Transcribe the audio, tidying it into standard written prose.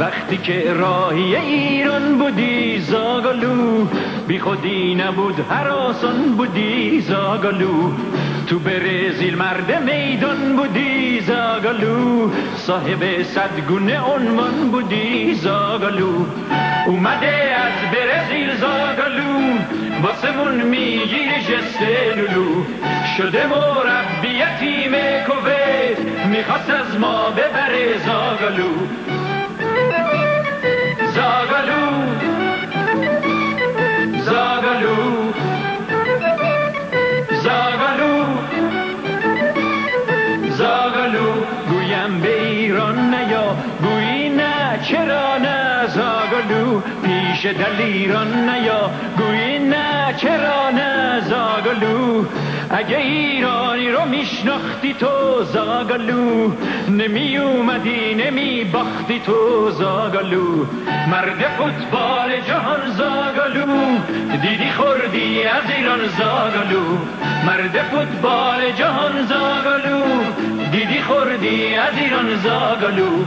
وقتی که راهی ایران بودی زاگالو، بی خودی نبود هراسان بودی زاگالو، تو برزیل مرد میدان بودی زاگالو، صاحب صدگونه عنوان بودی زاگالو. اومده از برزیل زاگالو، واسمون میگیره جست لولو، شده مربی تیم کویت، میخواست از ما ببره زاگالو. زاگالو زاگالو زاگالو زاگالو، گویم به ایران نیا، گویی نه چرا نه زاگالو، پیش دلیران نیا، گویی نه چرا نه زاگالو. اگه ایرانی رو میشناختی تو زاگالو، نمی اومدی نمی باختی تو زاگالو. مرد فوتبال جهان زاگالو، دیدی خوردی از ایران زاگالو. مرد فوتبال جهان زاگالو، دیدی خوردی از ایران زاگالو.